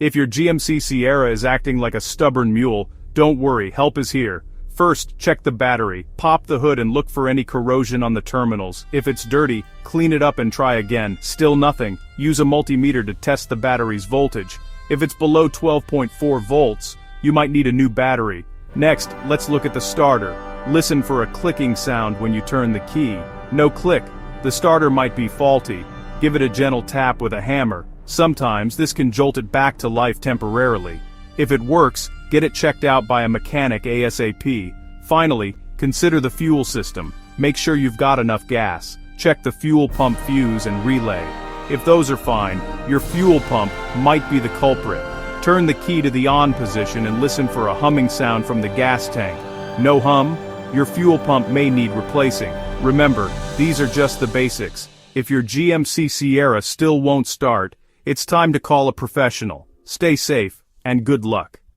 If your GMC Sierra is acting like a stubborn mule, don't worry, help is here. First, check the battery, pop the hood and look for any corrosion on the terminals. If it's dirty, clean it up and try again. Still nothing, use a multimeter to test the battery's voltage. If it's below 12.4 volts, you might need a new battery. Next, let's look at the starter. Listen for a clicking sound when you turn the key. No click, the starter might be faulty. Give it a gentle tap with a hammer. Sometimes this can jolt it back to life temporarily. If it works, get it checked out by a mechanic ASAP. Finally, consider the fuel system. Make sure you've got enough gas. Check the fuel pump fuse and relay. If those are fine, your fuel pump might be the culprit. Turn the key to the on position and listen for a humming sound from the gas tank. No hum? Your fuel pump may need replacing. Remember, these are just the basics. If your GMC Sierra still won't start, it's time to call a professional. Stay safe, and good luck.